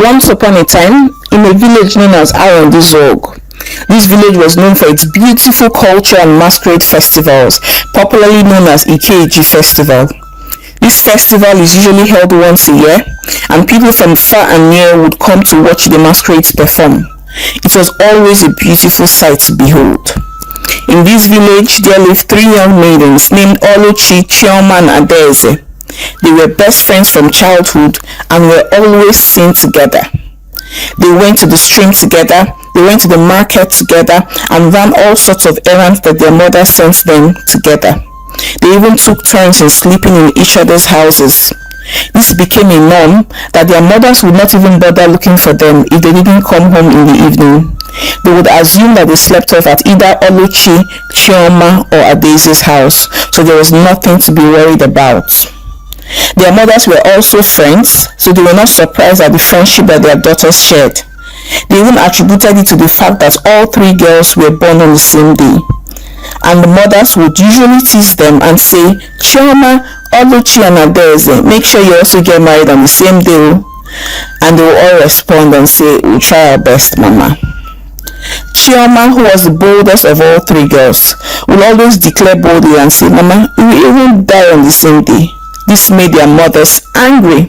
Once upon a time, in a village known as Arondizog, this village was known for its beautiful culture and masquerade festivals, popularly known as Ikeji Festival. This festival is usually held once a year, and people from far and near would come to watch the masquerades perform. It was always a beautiful sight to behold. In this village, there lived three young maidens named Oluchi, Chioma, and Adaeze. They were best friends from childhood and were always seen together. They went to the stream together, they went to the market together, and ran all sorts of errands that their mother sent them together. They even took turns in sleeping in each other's houses. This became a norm that their mothers would not even bother looking for them if they didn't come home in the evening. They would assume that they slept off at either Oluchi, Chioma, or Adaeze's house, so there was nothing to be worried about. Their mothers were also friends, so they were not surprised at the friendship that their daughters shared. They even attributed it to the fact that all three girls were born on the same day. And the mothers would usually tease them and say, Chioma, Oluchi, and Adaeze, make sure you also get married on the same day. And they will all respond and say, we'll try our best, Mama. Chioma, who was the boldest of all three girls, will always declare boldly and say, Mama, we will even die on the same day. This made their mothers angry,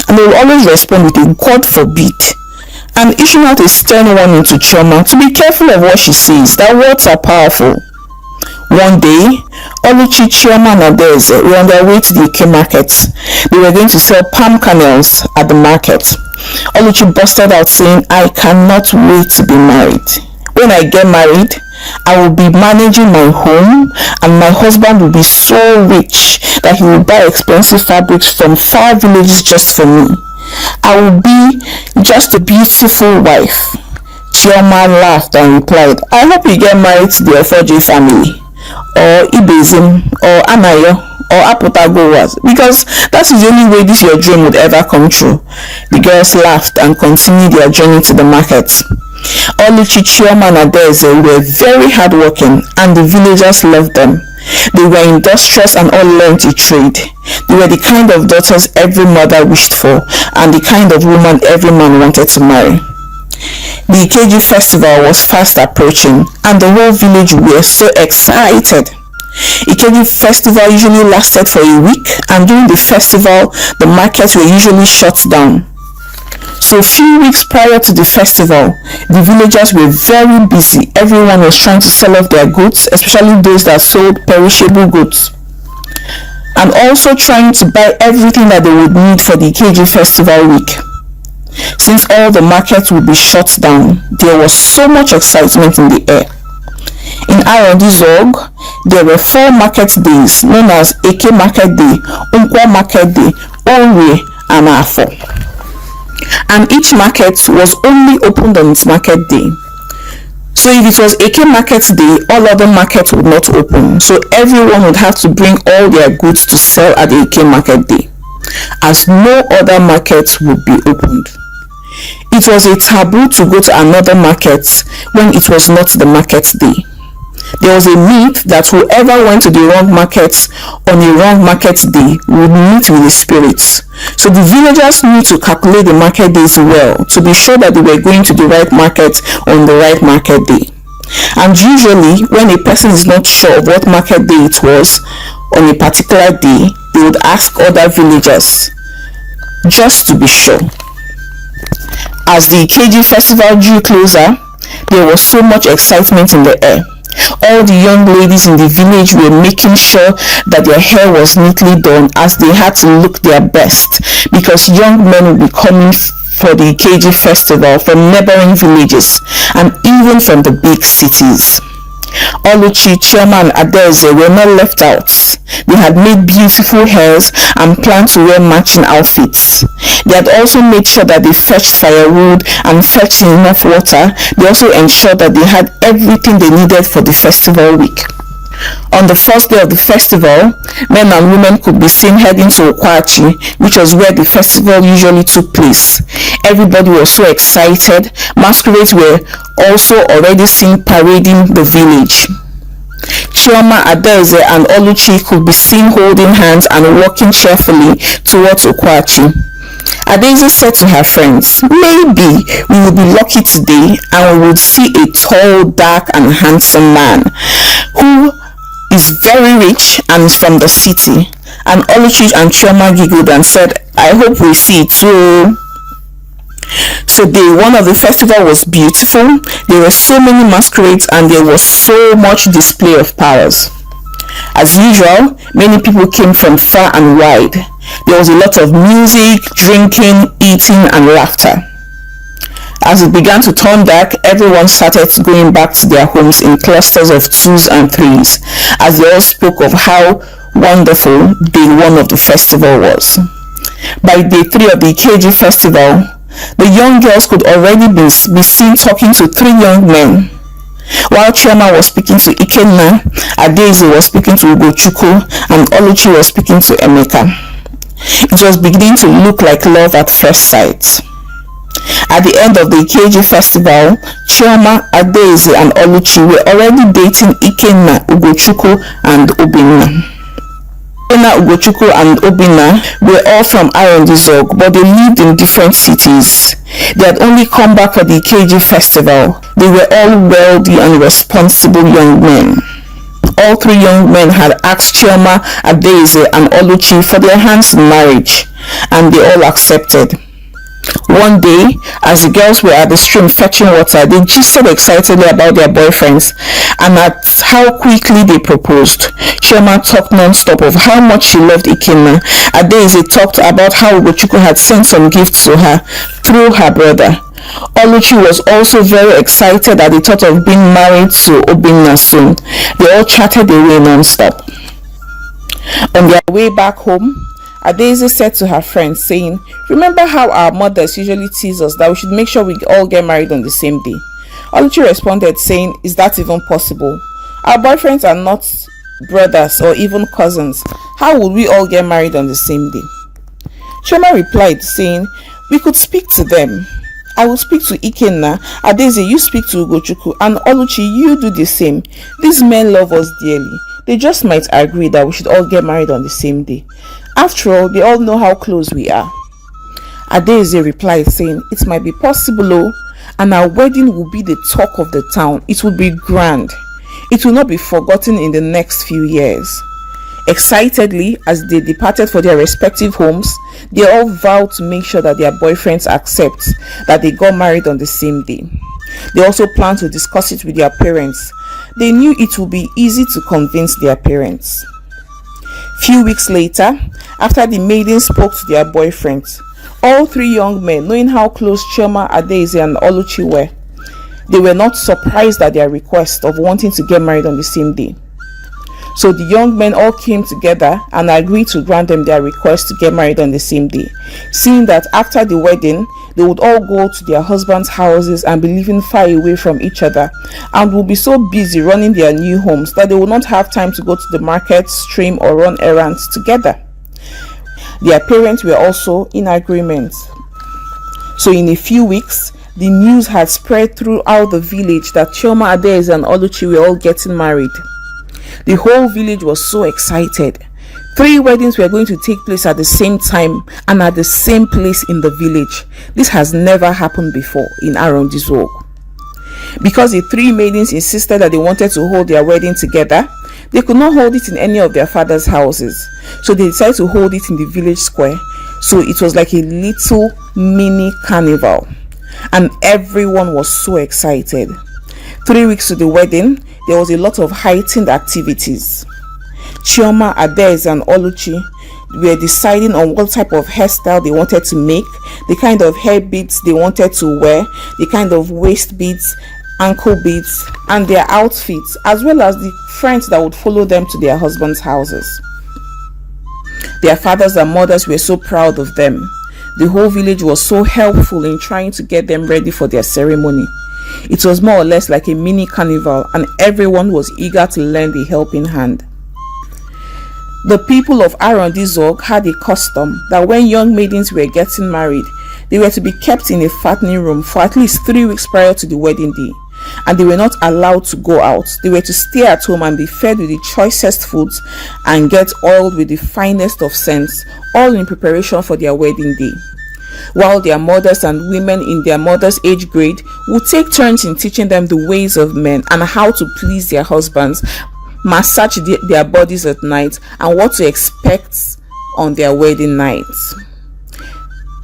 and they will always respond with a God forbid, and issuing out a stern warning to Chioma to be careful of what she says, that words are powerful. One day, Oluchi, Chioma, and Adaeze were on their way to the Ike market. They were going to sell palm kernels at the market. Oluchi busted out saying, I cannot wait to be married. When I get married, I will be managing my home, and my husband will be so rich that he will buy expensive fabrics from far villages just for me. I will be just a beautiful wife. Chioma laughed and replied, I hope you get married to the Ofoje family, or Ibezim, or Anayo, or Apotagowaz, because that is the only way this your dream would ever come true. The girls laughed and continued their journey to the market. Oluchi, Chioma, and Adaeze were very hardworking, and the villagers loved them. They were industrious and all learned a trade. They were the kind of daughters every mother wished for, and the kind of woman every man wanted to marry. The Ikeji festival was fast approaching, and the whole village were so excited. Ikeji festival usually lasted for a week, and during the festival, the markets were usually shut down. So a few weeks prior to the festival, the villagers were very busy. Everyone was trying to sell off their goods, especially those that sold perishable goods, and also trying to buy everything that they would need for the Ikeji festival week. Since all the markets would be shut down, there was so much excitement in the air. In Arondizog, there were 4 market days known as Eke Market Day, Unkwa Market Day, Onwe, and Afo. And each market was only opened on its market day. So if it was Eke Market Day, all other markets would not open. So everyone would have to bring all their goods to sell at the Eke Market Day, as no other markets would be opened. It was a taboo to go to another market when it was not the market day. There was a myth that whoever went to the wrong market on a wrong market day would meet with the spirits. So the villagers knew to calculate the market days well to be sure that they were going to the right market on the right market day. And usually, when a person is not sure of what market day it was on a particular day, they would ask other villagers just to be sure. As the Ikeji festival drew closer, there was so much excitement in the air. All the young ladies in the village were making sure that their hair was neatly done, as they had to look their best, because young men would be coming for the Ikeji festival from neighboring villages and even from the big cities. Oluchi, Chioma, and Adaeze were not left out. They had made beautiful hairs and planned to wear matching outfits. They had also made sure that they fetched firewood and fetched enough water. They also ensured that they had everything they needed for the festival week. On the first day of the festival, men and women could be seen heading to Okwachi, which was where the festival usually took place. Everybody was so excited. Masquerades were also already seen parading the village. Chioma, Adaeze, and Oluchi could be seen holding hands and walking cheerfully towards Okwachi. Adaeze said to her friends, maybe we will be lucky today and we would see a tall, dark and handsome man who is very rich and is from the city. And Oluchi and Chioma giggled and said, I hope we see it too. So day one of the festival was beautiful. There were so many masquerades and there was so much display of powers. As usual, many people came from far and wide. There was a lot of music, drinking, eating and laughter. As it began to turn dark, everyone started going back to their homes in clusters of twos and threes, as they all spoke of how wonderful day one of the festival was. By day 3 of the Ikeji festival, the young girls could already be seen talking to 3 young men. While Chioma was speaking to Ikenna, Adaeze was speaking to Ugochukwu, and Oluchi was speaking to Emeka. It was beginning to look like love at first sight. At the end of the Ikeji festival, Chioma, Adaeze and Oluchi were already dating Ikenna, Ugochukwu and Obinna. Ikenna, Ugochukwu and Obinna were all from Arondizog, but they lived in different cities. They had only come back for the Ikeji festival. They were all wealthy and responsible young men. All 3 young men had asked Chioma, Adaeze and Oluchi for their hands in marriage, and they all accepted. One day, as the girls were at the stream fetching water, they gisted excitedly about their boyfriends and at how quickly they proposed. Chioma talked non-stop of how much she loved Ikenna. Adaeze talked about how Ugochukwu had sent some gifts to her through her brother. Oluchi was also very excited at the thought of being married to Obinna soon. They all chatted away non-stop. On their way back home, Adaeze said to her friends, saying, remember how our mothers usually tease us that we should make sure we all get married on the same day? Oluchi responded saying, is that even possible? Our boyfriends are not brothers or even cousins. How would we all get married on the same day? Chioma replied saying, we could speak to them. I will speak to Ikenna, Adaeze you speak to Ugochukwu, and Oluchi you do the same. These men love us dearly. They just might agree that we should all get married on the same day. After all, they all know how close we are. Adaeze replied saying, it might be possible, and our wedding will be the talk of the town. It will be grand. It will not be forgotten in the next few years. Excitedly, as they departed for their respective homes, they all vowed to make sure that their boyfriends accept that they got married on the same day. They also planned to discuss it with their parents. They knew it would be easy to convince their parents. Few weeks later, after the maidens spoke to their boyfriends, all 3 young men, knowing how close Chioma, Adaeze and Oluchi were, they were not surprised at their request of wanting to get married on the same day. So the young men all came together and agreed to grant them their request to get married on the same day, seeing that after the wedding, they would all go to their husbands' houses and be living far away from each other, and would be so busy running their new homes that they would not have time to go to the market, stream or run errands together. Their parents were also in agreement. So in a few weeks, the news had spread throughout the village that Chioma, Adaeze and Oluchi were all getting married. The whole village was so excited. 3 weddings were going to take place at the same time and at the same place in the village. This has never happened before in Arondizog. Because the 3 maidens insisted that they wanted to hold their wedding together, they could not hold it in any of their father's houses. So they decided to hold it in the village square. So it was like a little mini carnival. And everyone was so excited. 3 weeks to the wedding, there was a lot of heightened activities. Chioma, Adaeze and Oluchi were deciding on what type of hairstyle they wanted to make, the kind of hair beads they wanted to wear, the kind of waist beads, ankle beads, and their outfits, as well as the friends that would follow them to their husbands' houses. Their fathers and mothers were so proud of them. The whole village was so helpful in trying to get them ready for their ceremony. It was more or less like a mini carnival, and everyone was eager to lend a helping hand. The people of Arondizog had a custom that when young maidens were getting married, they were to be kept in a fattening room for at least 3 weeks prior to the wedding day, and they were not allowed to go out. They were to stay at home and be fed with the choicest foods and get oiled with the finest of scents, all in preparation for their wedding day. while their mothers and women in their mother's age grade would take turns in teaching them the ways of men and how to please their husbands, massage their bodies at night, and what to expect on their wedding night.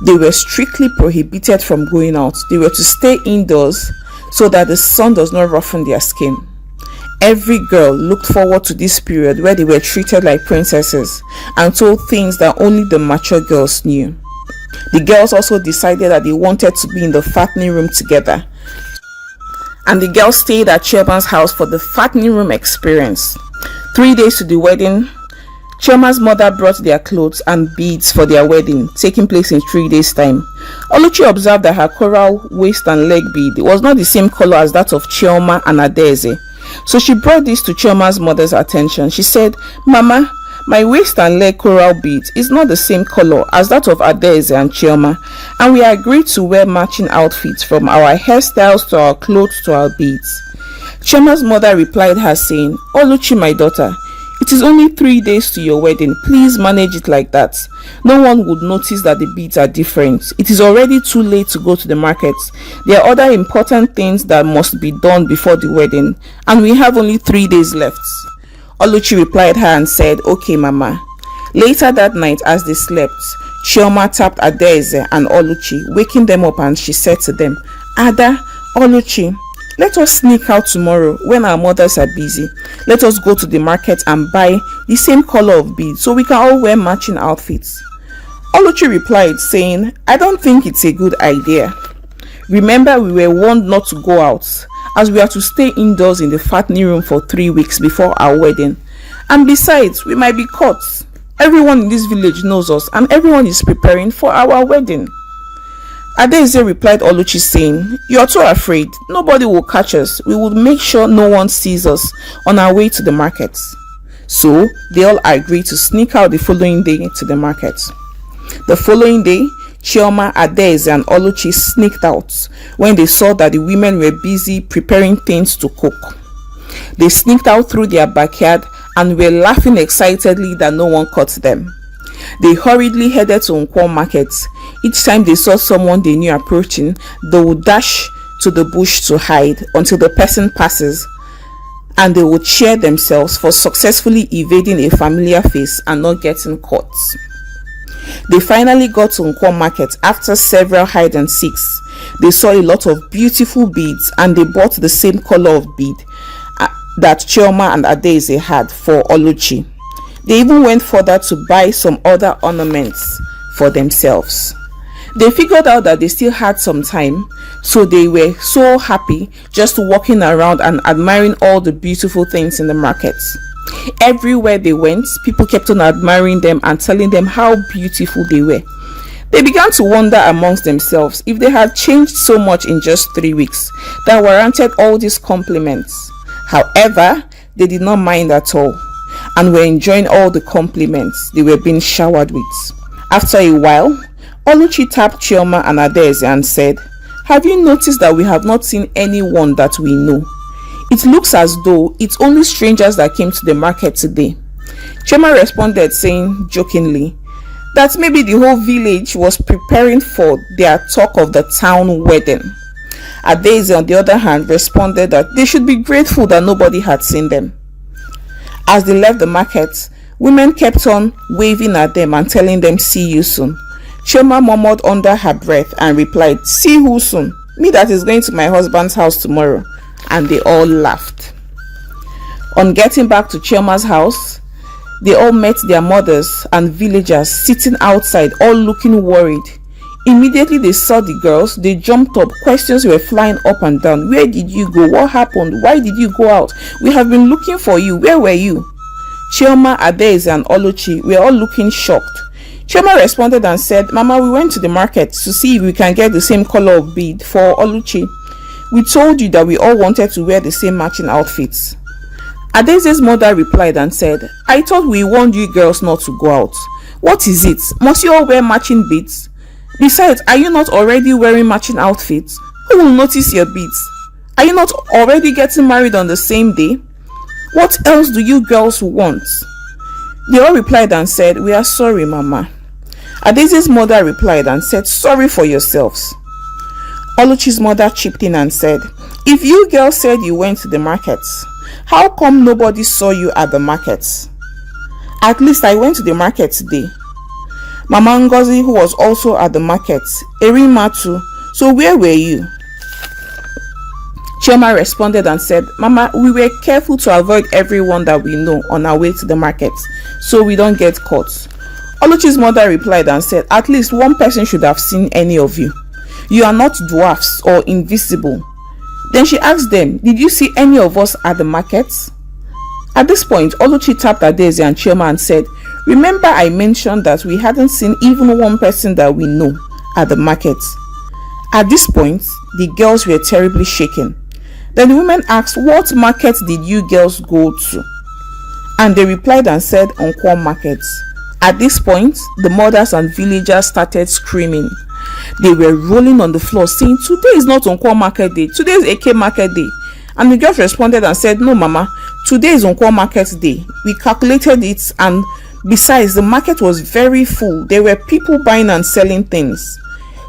They were strictly prohibited from going out. They were to stay indoors so that the sun does not roughen their skin. Every girl looked forward to this period where they were treated like princesses and told things that only the mature girls knew. The girls also decided that they wanted to be in the fattening room together, and the girls stayed at Chiyoma's house for the fattening room experience. 3 days to the wedding, Chioma's mother brought their clothes and beads for their wedding, taking place in 3 days' time. Oluchi observed that her coral waist and leg bead was not the same color as that of Chioma and Adaeze. So she brought this to Chioma's mother's attention. She said, "Mama, my waist and leg coral bead is not the same color as that of Adaeze and Chioma, and we agreed to wear matching outfits, from our hairstyles to our clothes to our beads." Chioma's mother replied her saying, "Oluchi, my daughter, it is only 3 days to your wedding. Please manage it like that. No one would notice that the beads are different. It is already too late to go to the market. There are other important things that must be done before the wedding, and we have only 3 days left." Oluchi replied her and said, "Okay, Mama." Later that night, as they slept, Chioma tapped Adaeze and Oluchi, waking them up, and she said to them, "Ada, Oluchi, let us sneak out tomorrow when our mothers are busy. Let us go to the market and buy the same color of beads so we can all wear matching outfits." Oluchi replied saying, "I don't think it's a good idea. Remember, we were warned not to go out, as we are to stay indoors in the fattening room for 3 weeks before our wedding. And besides, we might be caught. Everyone in this village knows us, and everyone is preparing for our wedding." Adaeze replied Oluchi saying, "You are too afraid. Nobody will catch us. We will make sure no one sees us on our way to the market." So they all agreed to sneak out the following day to the market. The following day, Chioma, Adaeze, and Oluchi sneaked out when they saw that the women were busy preparing things to cook. They sneaked out through their backyard and were laughing excitedly that no one caught them. They hurriedly headed to Nkwo market. Each time they saw someone they knew approaching, they would dash to the bush to hide until the person passes, and they would cheer themselves for successfully evading a familiar face and not getting caught. They finally got to Nkwo market after several hide and seeks. They saw a lot of beautiful beads, and they bought the same color of bead that Chioma and Adaeze had for Oluchi. They even went further to buy some other ornaments for themselves. They figured out that they still had some time, so they were so happy just walking around and admiring all the beautiful things in the market. Everywhere they went, people kept on admiring them and telling them how beautiful they were. They began to wonder amongst themselves if they had changed so much in just 3 weeks that warranted all these compliments. However, they did not mind at all and were enjoying all the compliments they were being showered with. After a while, Oluchi tapped Chioma and Adaeze and said, "Have you noticed that we have not seen anyone that we know? It looks as though it's only strangers that came to the market today." Chioma responded saying jokingly that maybe the whole village was preparing for their talk of the town wedding. Adaeze, on the other hand, responded that they should be grateful that nobody had seen them. As they left the market, women kept on waving at them and telling them, "See you soon." Chioma murmured under her breath and replied, "See who soon? Me that is going to my husband's house tomorrow." And they all laughed. On getting back to Chioma's house, they all met their mothers and villagers sitting outside, all looking worried. Immediately they saw the girls, they jumped up. Questions were flying up and down. "Where did you go? What happened? Why did you go out? We have been looking for you. Where were you?" Chioma, Adaeze, and Oluchi were all looking shocked. Chioma responded and said, "Mama, we went to the market to see if we can get the same color of bead for Oluchi. We told you that we all wanted to wear the same matching outfits." Adeze's mother replied and said, "I thought we warned you girls not to go out. What is it? Must you all wear matching beads? Besides, are you not already wearing matching outfits? Who will notice your beads? Are you not already getting married on the same day? What else do you girls want?" They all replied and said, "We are sorry, Mama." Adese's mother replied and said, "Sorry for yourselves." Oluchi's mother chipped in and said, "If you girls said you went to the markets, how come nobody saw you at the markets? At least I went to the market today. Mama Ngozi, who was also at the market, Erima too. So where were you?" Chioma responded and said, "Mama, we were careful to avoid everyone that we know on our way to the market, so we don't get caught." Oluchi's mother replied and said, "At least one person should have seen any of you. You are not dwarfs or invisible." Then she asked them, "Did you see any of us at the markets?" At this point, Oluchi tapped Adese and Chioma and said, "Remember I mentioned that we hadn't seen even one person that we know at the market." At this point, the girls were terribly shaken. Then the women asked, "What market did you girls go to?" And they replied and said, "Nkwo market." At this point, the mothers and villagers started screaming. They were rolling on the floor saying, "Today is not Nkwo market day, today is Eke market day." And the girls responded and said, "No mama, today is Nkwo market day. We calculated it, and besides, the market was very full. There were people buying and selling things."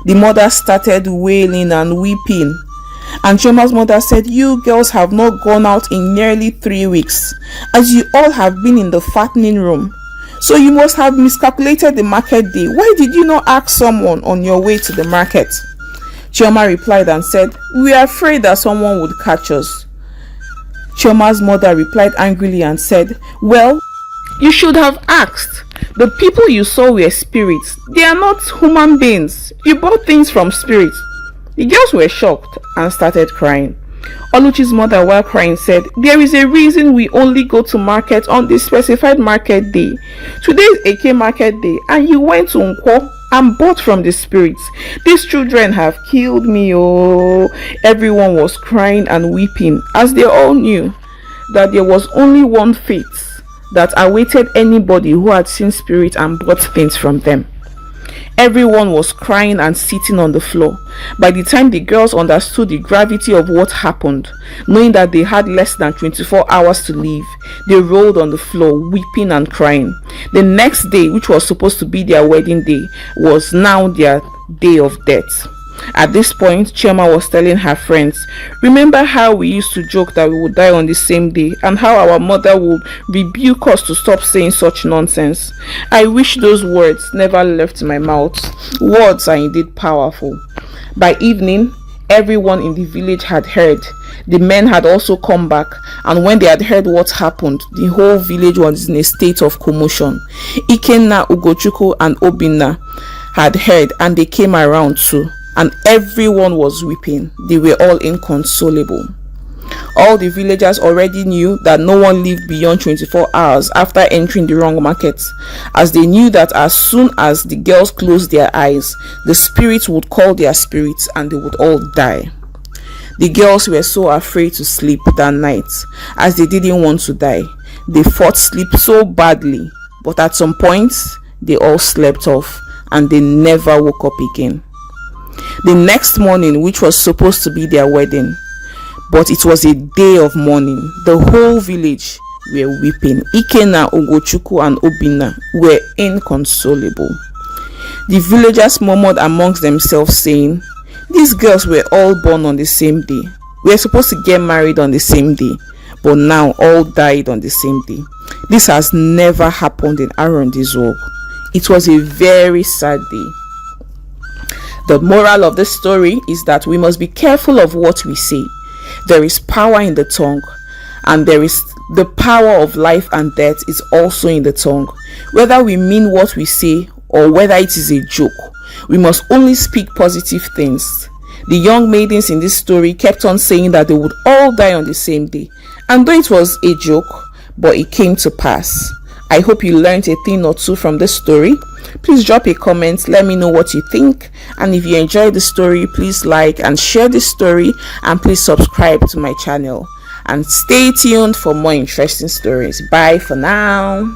The mothers started wailing and weeping. And Chioma's mother said, "You girls have not gone out in nearly 3 weeks, as you all have been in the fattening room. So you must have miscalculated the market day. Why did you not ask someone on your way to the market?" Chioma replied and said, "We are afraid that someone would catch us." Chioma's mother replied angrily and said, "Well, you should have asked. The people you saw were spirits. They are not human beings. You bought things from spirits." The girls were shocked and started crying. Oluchi's mother, while crying, said, "There is a reason we only go to market on the specified market day. Today is Eke market day, and you went to Nkwo and bought from the spirits. These children have killed me." Oh, everyone was crying and weeping, as they all knew that there was only one fate that awaited anybody who had seen spirits and bought things from them. Everyone was crying and sitting on the floor. By the time the girls understood the gravity of what happened, knowing that they had less than 24 hours to live, they rolled on the floor, weeping and crying. The next day, which was supposed to be their wedding day, was now their day of death. At this point, Chioma was telling her friends, "Remember how we used to joke that we would die on the same day, and how our mother would rebuke us to stop saying such nonsense? I wish those words never left my mouth. Words are indeed powerful." By evening, everyone in the village had heard. The men had also come back, and when they had heard what happened, the whole village was in a state of commotion. Ikenna, Ugochukwu, and Obinna had heard, and they came around too. And everyone was weeping. They were all inconsolable. All the villagers already knew that no one lived beyond 24 hours after entering the wrong market, as they knew that as soon as the girls closed their eyes, the spirits would call their spirits and they would all die. The girls were so afraid to sleep that night, as they didn't want to die. They fought sleep so badly, but at some point, they all slept off and they never woke up again. The next morning, which was supposed to be their wedding, but it was a day of mourning, the whole village were weeping. Ikenna, Ugochukwu, and Obinna were inconsolable. The villagers murmured amongst themselves, saying, "These girls were all born on the same day. We were supposed to get married on the same day, but now all died on the same day. This has never happened in Arondizorg. It was a very sad day." The moral of this story is that we must be careful of what we say. There is power in the tongue, and there is the power of life and death is also in the tongue. Whether we mean what we say or whether it is a joke, we must only speak positive things. The young maidens in this story kept on saying that they would all die on the same day, and though it was a joke, but it came to pass. I hope you learned a thing or two from this story. Please drop a comment, let me know what you think, and if you enjoyed the story, please like and share this story, and please subscribe to my channel and stay tuned for more interesting stories. Bye for now.